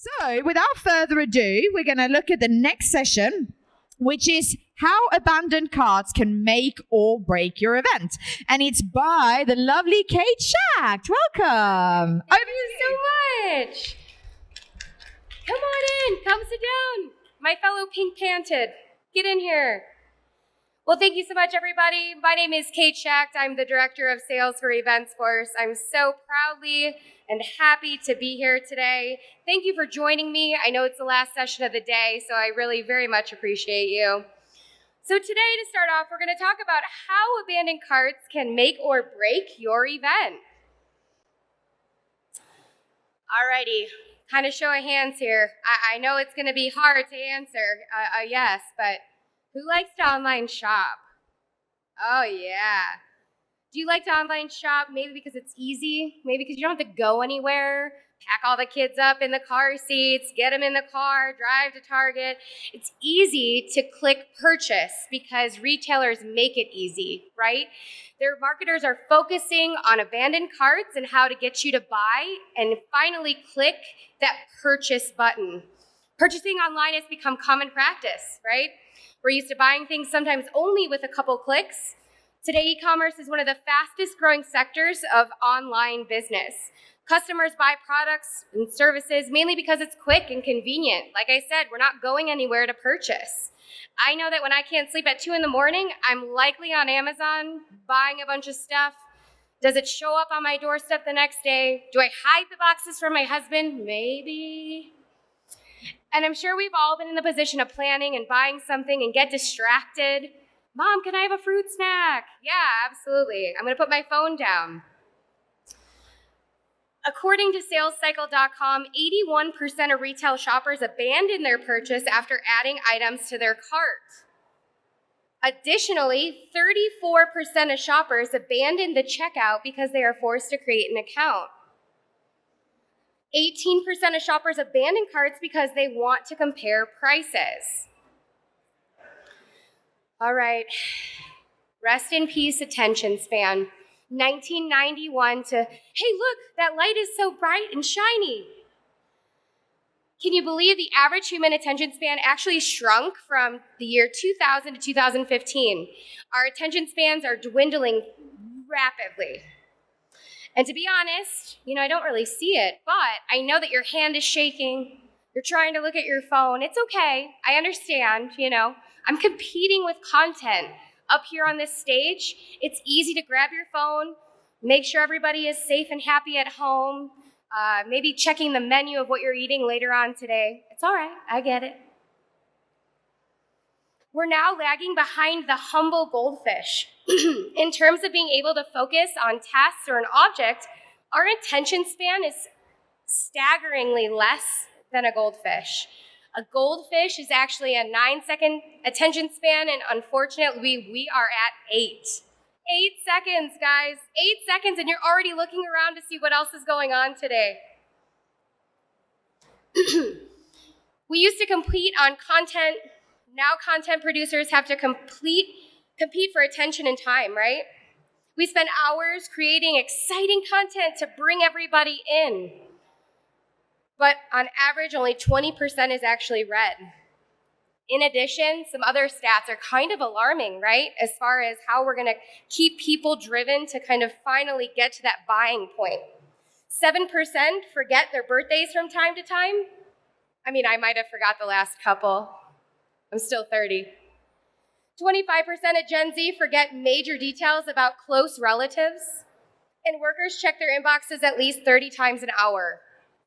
So without further ado, we're going to look at the next session, which is how abandoned carts can make or break your event. And it's by the lovely Kate Schacht. Welcome. Thank you so much. Come on in. Come sit down. My fellow pink panted. Get in here. Well, thank you so much, everybody. My name is Kate Schacht. I'm the Director of Sales for Events Force. I'm so proudly and happy to be here today. Thank you for joining me. I know it's the last session of the day, so I really very much appreciate you. So today, to start off, we're going to talk about how abandoned carts can make or break your event. Alrighty, kind of show of hands here. I know it's going to be hard to answer a yes, but who likes to online shop? Oh yeah. Do you like to online shop maybe because it's easy? Maybe because you don't have to go anywhere, pack all the kids up in the car seats, get them in the car, drive to Target. It's easy to click purchase because retailers make it easy, right? Their marketers are focusing on abandoned carts and how to get you to buy and finally click that purchase button. Purchasing online has become common practice, right? We're used to buying things sometimes only with a couple clicks. Today, e-commerce is one of the fastest growing sectors of online business. Customers buy products and services mainly because it's quick and convenient. Like I said, we're not going anywhere to purchase. I know that when I can't sleep at 2 in the morning, I'm likely on Amazon buying a bunch of stuff. Does it show up on my doorstep the next day? Do I hide the boxes from my husband? Maybe. And I'm sure we've all been in the position of planning and buying something and get distracted. Mom, can I have a fruit snack? Yeah, absolutely. I'm going to put my phone down. According to salescycle.com, 81% of retail shoppers abandon their purchase after adding items to their cart. Additionally, 34% of shoppers abandon the checkout because they are forced to create an account. 18% of shoppers abandon carts because they want to compare prices. All right, rest in peace, attention span. 1991 to, hey, look, that light is so bright and shiny. Can you believe the average human attention span actually shrunk from the year 2000 to 2015? Our attention spans are dwindling rapidly. And to be honest, I don't really see it, but I know that your hand is shaking. You're trying to look at your phone. It's okay. I understand, I'm competing with content up here on this stage. It's easy to grab your phone, make sure everybody is safe and happy at home, maybe checking the menu of what you're eating later on today. It's all right. I get it. We're now lagging behind the humble goldfish. In terms of being able to focus on tasks or an object, our attention span is staggeringly less than a goldfish. A goldfish is actually a 9-second attention span, and unfortunately, we are at 8. 8 seconds, guys. 8 seconds, and you're already looking around to see what else is going on today. We used to compete on content. Now content producers have to compete for attention and time, right? We spend hours creating exciting content to bring everybody in. But on average, only 20% is actually read. In addition, some other stats are kind of alarming, right? As far as how we're gonna keep people driven to kind of finally get to that buying point. 7% forget their birthdays from time to time. I might have forgot the last couple. I'm still 30. 25% of Gen Z forget major details about close relatives. And workers check their inboxes at least 30 times an hour.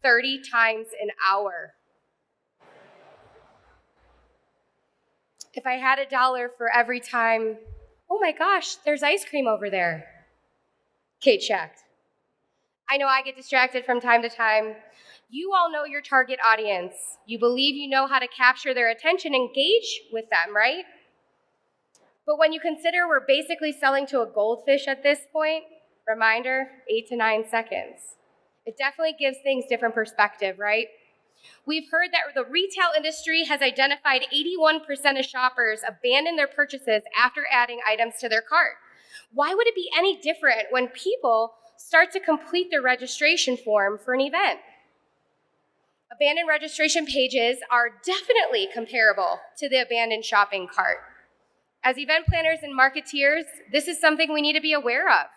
30 times an hour. If I had $1 for every time, oh my gosh, there's ice cream over there. Kate Schacht. I know I get distracted from time to time. You all know your target audience. You believe you know how to capture their attention, engage with them, right? But when you consider we're basically selling to a goldfish at this point, reminder, 8 to 9 seconds. It definitely gives things different perspective, right? We've heard that the retail industry has identified 81% of shoppers abandon their purchases after adding items to their cart. Why would it be any different when people start to complete their registration form for an event? Abandoned registration pages are definitely comparable to the abandoned shopping cart. As event planners and marketeers, this is something we need to be aware of.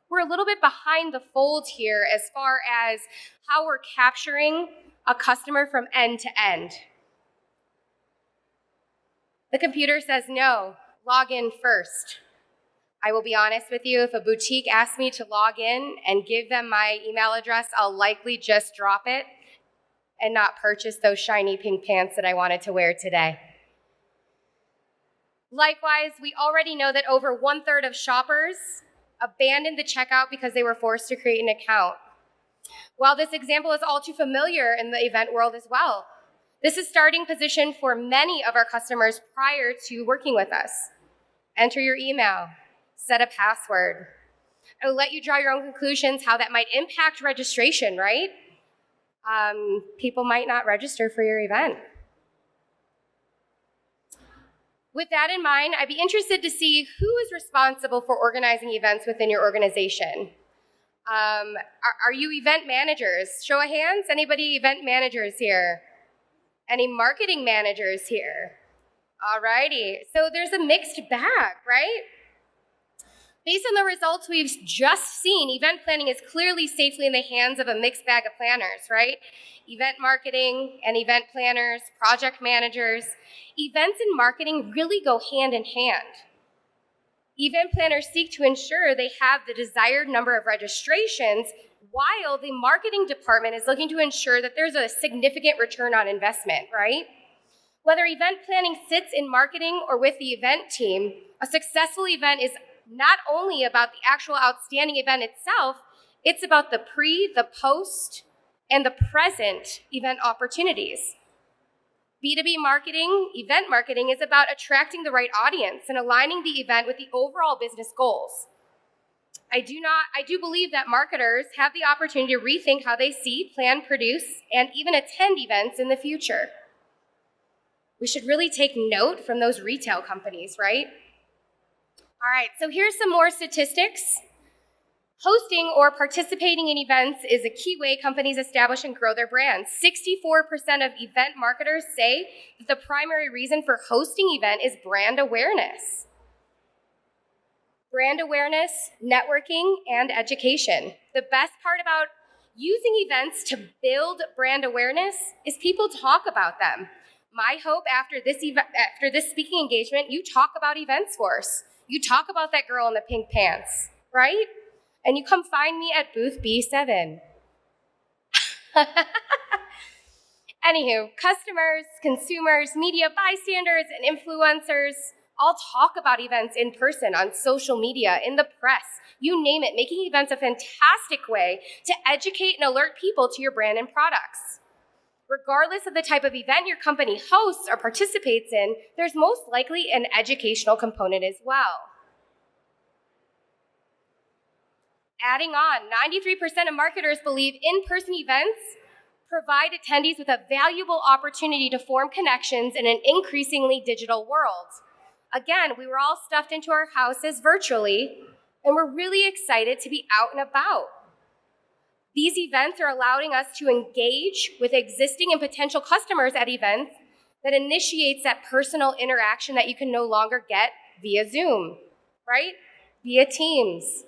We're a little bit behind the fold here as far as how we're capturing a customer from end to end. The computer says no, log in first. I will be honest with you, if a boutique asks me to log in and give them my email address, I'll likely just drop it and not purchase those shiny pink pants that I wanted to wear today. Likewise, we already know that over 1/3 of shoppers abandoned the checkout because they were forced to create an account. While this example is all too familiar in the event world as well, this is starting position for many of our customers prior to working with us. Enter your email, set a password. I will let you draw your own conclusions how that might impact registration, right? People might not register for your event. With that in mind, I'd be interested to see who is responsible for organizing events within your organization. Are you event managers? Show of hands, anybody event managers here? Any marketing managers here? Alrighty, so there's a mixed bag, right? Based on the results we've just seen, event planning is clearly safely in the hands of a mixed bag of planners, right? Event marketing and event planners, project managers. Events and marketing really go hand in hand. Event planners seek to ensure they have the desired number of registrations, while the marketing department is looking to ensure that there's a significant return on investment, right? Whether event planning sits in marketing or with the event team, a successful event is not only about the actual outstanding event itself, it's about the pre, the post, and the present event opportunities. B2B marketing, event marketing, is about attracting the right audience and aligning the event with the overall business goals. I do believe that marketers have the opportunity to rethink how they see, plan, produce, and even attend events in the future. We should really take note from those retail companies, right? All right, so here's some more statistics. Hosting or participating in events is a key way companies establish and grow their brands. 64% of event marketers say that the primary reason for hosting an event is brand awareness. Brand awareness, networking, and education. The best part about using events to build brand awareness is people talk about them. My hope after this speaking engagement, you talk about Events Force. You talk about that girl in the pink pants, right? And you come find me at booth B7. Anywho, customers, consumers, media bystanders, and influencers all talk about events in person, on social media, in the press, you name it, making events a fantastic way to educate and alert people to your brand and products. Regardless of the type of event your company hosts or participates in, there's most likely an educational component as well. Adding on, 93% of marketers believe in-person events provide attendees with a valuable opportunity to form connections in an increasingly digital world. Again, we were all stuffed into our houses virtually, and we're really excited to be out and about. These events are allowing us to engage with existing and potential customers at events that initiates that personal interaction that you can no longer get via Zoom, right? Via Teams.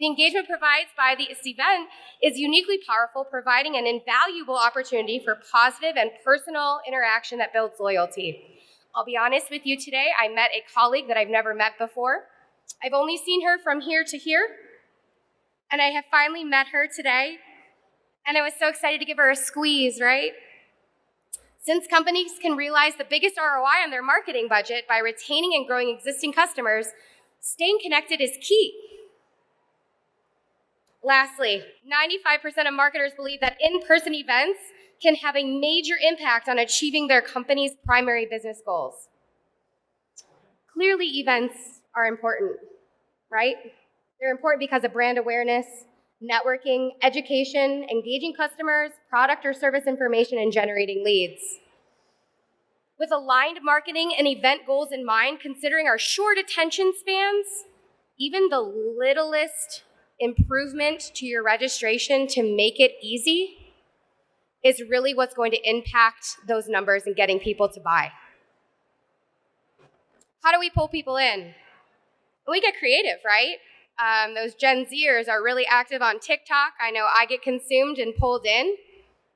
The engagement provided by this event is uniquely powerful, providing an invaluable opportunity for positive and personal interaction that builds loyalty. I'll be honest with you today, I met a colleague that I've never met before. I've only seen her from here to here, and I have finally met her today, and I was so excited to give her a squeeze, right? Since companies can realize the biggest ROI on their marketing budget by retaining and growing existing customers, staying connected is key. Lastly, 95% of marketers believe that in-person events can have a major impact on achieving their company's primary business goals. Clearly, events are important, right? They're important because of brand awareness, networking, education, engaging customers, product or service information, and generating leads. With aligned marketing and event goals in mind, considering our short attention spans, even the littlest improvement to your registration to make it easy is really what's going to impact those numbers and getting people to buy. How do we pull people in? We get creative, right? Those Gen Zers are really active on TikTok. I know I get consumed and pulled in.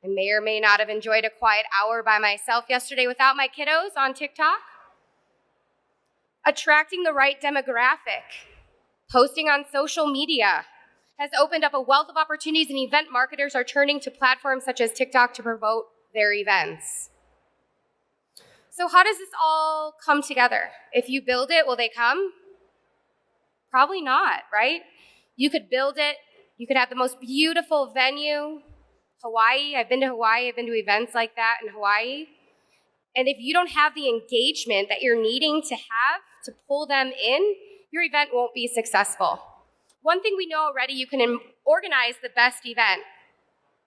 I may or may not have enjoyed a quiet hour by myself yesterday without my kiddos on TikTok. Attracting the right demographic, posting on social media has opened up a wealth of opportunities, and event marketers are turning to platforms such as TikTok to promote their events. So how does this all come together? If you build it, will they come? Probably not, right? You could build it. You could have the most beautiful venue. Hawaii, I've been to Hawaii. I've been to events like that in Hawaii. And if you don't have the engagement that you're needing to have to pull them in, your event won't be successful. One thing we know already, you can organize the best event,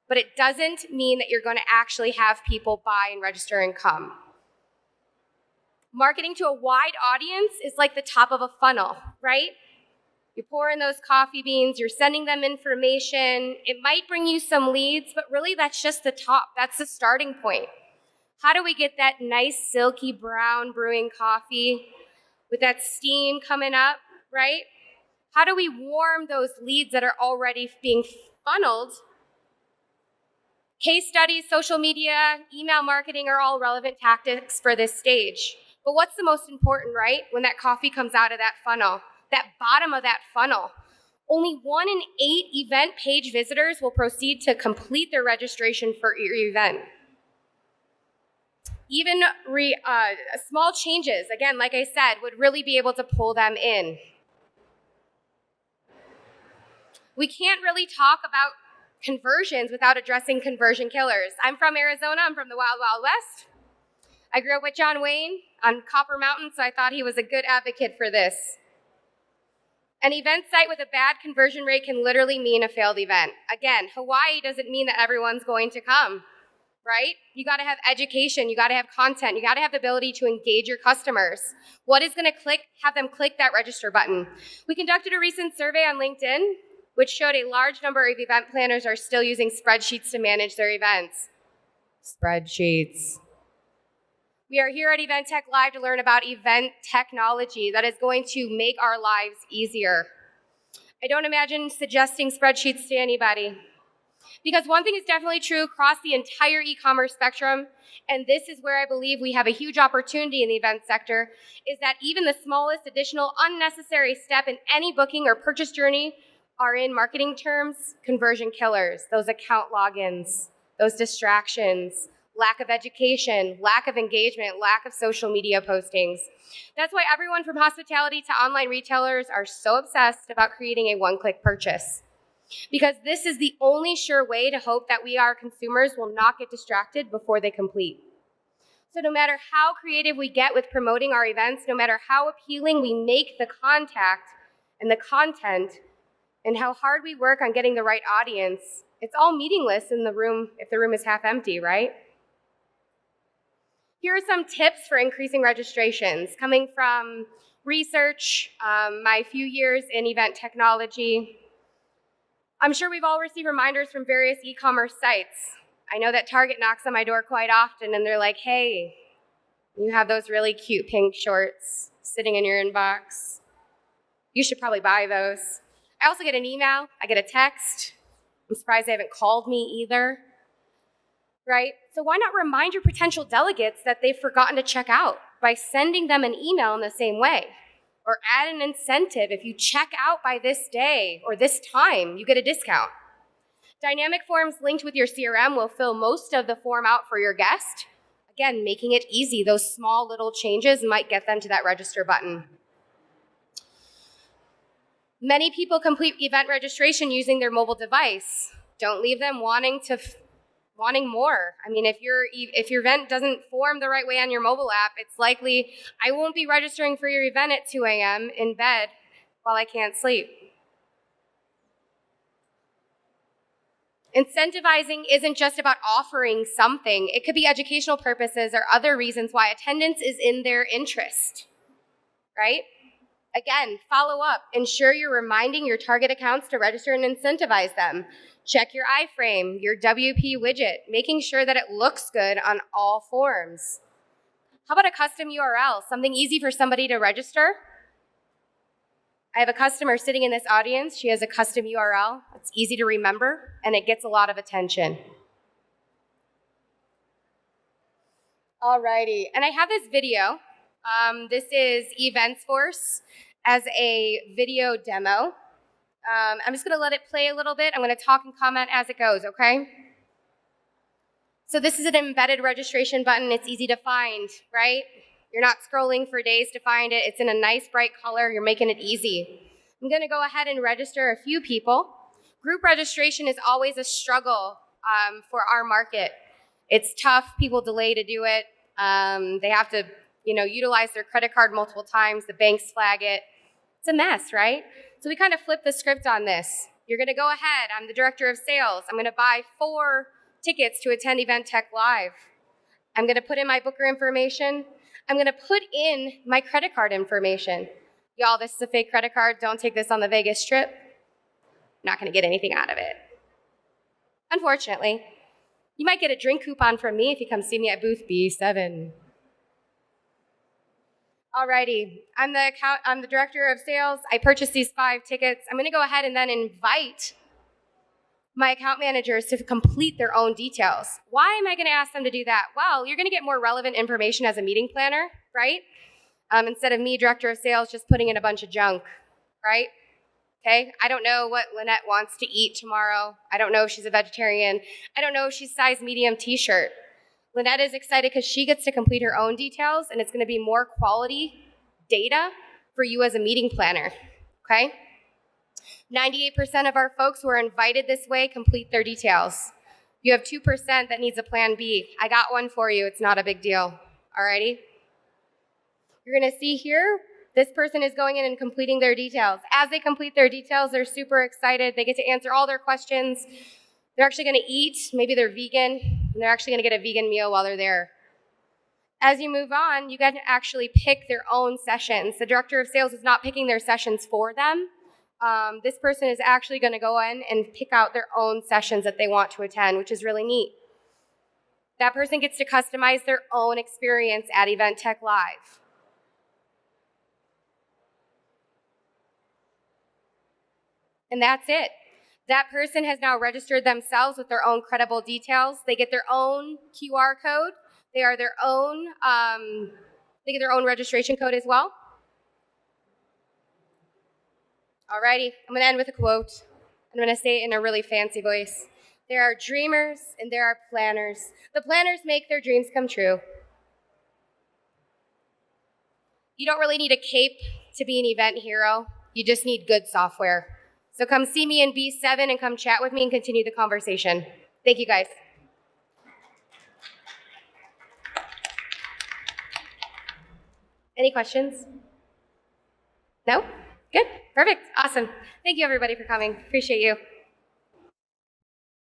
but it doesn't mean that you're going to actually have people buy and register and come. Marketing to a wide audience is like the top of a funnel, right? You pour in those coffee beans, you're sending them information. It might bring you some leads, but really that's just the top. That's the starting point. How do we get that nice, silky brown brewing coffee with that steam coming up, right? How do we warm those leads that are already being funneled? Case studies, social media, email marketing are all relevant tactics for this stage. But what's the most important, right? When that coffee comes out of that funnel, that bottom of that funnel, only 1 in 8 event page visitors will proceed to complete their registration for your event. Even small changes, again, like I said, would really be able to pull them in. We can't really talk about conversions without addressing conversion killers. I'm from Arizona. I'm from the Wild Wild West. I grew up with John Wayne on Copper Mountain, so I thought he was a good advocate for this. An event site with a bad conversion rate can literally mean a failed event. Again, Hawaii doesn't mean that everyone's going to come, right? You gotta have education, you gotta have content, you gotta have the ability to engage your customers. What is gonna have them click that register button? We conducted a recent survey on LinkedIn, which showed a large number of event planners are still using spreadsheets to manage their events. Spreadsheets. We are here at Event Tech Live to learn about event technology that is going to make our lives easier. I don't imagine suggesting spreadsheets to anybody. Because one thing is definitely true across the entire e-commerce spectrum, and this is where I believe we have a huge opportunity in the event sector, is that even the smallest additional unnecessary step in any booking or purchase journey are, in marketing terms, conversion killers. Those account logins, those distractions, lack of education, lack of engagement, lack of social media postings. That's why everyone from hospitality to online retailers are so obsessed about creating a one-click purchase. Because this is the only sure way to hope that our consumers will not get distracted before they complete. So no matter how creative we get with promoting our events, no matter how appealing we make the contact and the content, and how hard we work on getting the right audience, it's all meaningless in the room if the room is half empty, right? Here are some tips for increasing registrations coming from research, my few years in event technology. I'm sure we've all received reminders from various e-commerce sites. I know that Target knocks on my door quite often and they're like, hey, you have those really cute pink shorts sitting in your inbox. You should probably buy those. I also get an email, I get a text. I'm surprised they haven't called me either, right? So why not remind your potential delegates that they've forgotten to check out by sending them an email in the same way? Or add an incentive. If you check out by this day or this time, you get a discount. Dynamic forms linked with your CRM will fill most of the form out for your guest. Again, making it easy. Those small little changes might get them to that register button. Many people complete event registration using their mobile device. Don't leave them wanting more. I mean, if your event doesn't form the right way on your mobile app, it's likely I won't be registering for your event at 2 a.m. in bed while I can't sleep. Incentivizing isn't just about offering something. It could be educational purposes or other reasons why attendance is in their interest, right? Again, follow up. Ensure you're reminding your target accounts to register and incentivize them. Check your iframe, your WP widget, making sure that it looks good on all forms. How about a custom URL, something easy for somebody to register? I have a customer sitting in this audience. She has a custom URL. It's easy to remember, and it gets a lot of attention. Alrighty, and I have this video. This is EventsForce as a video demo. I'm just gonna let it play a little bit. I'm gonna talk and comment as it goes, okay? So this is an embedded registration button. It's easy to find, right? You're not scrolling for days to find it. It's in a nice bright color. You're making it easy. I'm gonna go ahead and register a few people. Group registration is always a struggle for our market. It's tough, people delay to do it. They have to, utilize their credit card multiple times. The banks flag it. It's a mess, right? So we kind of flip the script on this. You're gonna go ahead, I'm the director of sales. I'm gonna buy 4 tickets to attend Event Tech Live. I'm gonna put in my booker information. I'm gonna put in my credit card information. Y'all, this is a fake credit card. Don't take this on the Vegas trip. Not gonna get anything out of it. Unfortunately. You might get a drink coupon from me if you come see me at booth B7. Alrighty, I'm the director of sales. I purchased these 5 tickets. I'm gonna go ahead and then invite my account managers to complete their own details. Why am I gonna ask them to do that? Well, you're gonna get more relevant information as a meeting planner, right? Instead of me, director of sales, just putting in a bunch of junk, right? Okay, I don't know what Lynette wants to eat tomorrow. I don't know if she's a vegetarian. I don't know if she's size medium t-shirt. Lynette is excited because she gets to complete her own details, and it's gonna be more quality data for you as a meeting planner, okay? 98% of our folks who are invited this way complete their details. You have 2% that needs a plan B. I got one for you, it's not a big deal, alrighty? You're gonna see here, this person is going in and completing their details. As they complete their details, they're super excited. They get to answer all their questions. They're actually gonna eat, maybe they're vegan, and they're actually gonna get a vegan meal while they're there. As you move on, you get to actually pick their own sessions. The director of sales is not picking their sessions for them. This person is actually gonna go in and pick out their own sessions that they want to attend, which is really neat. That person gets to customize their own experience at Event Tech Live. And that's it. That person has now registered themselves with their own credible details. They get their own QR code. They are their own, they get their own registration code as well. Alrighty, I'm gonna end with a quote. I'm gonna say it in a really fancy voice. There are dreamers and there are planners. The planners make their dreams come true. You don't really need a cape to be an event hero. You just need good software. So come see me in B7 and come chat with me and continue the conversation. Thank you, guys. Any questions? No? Good, perfect, awesome. Thank you everybody for coming, appreciate you.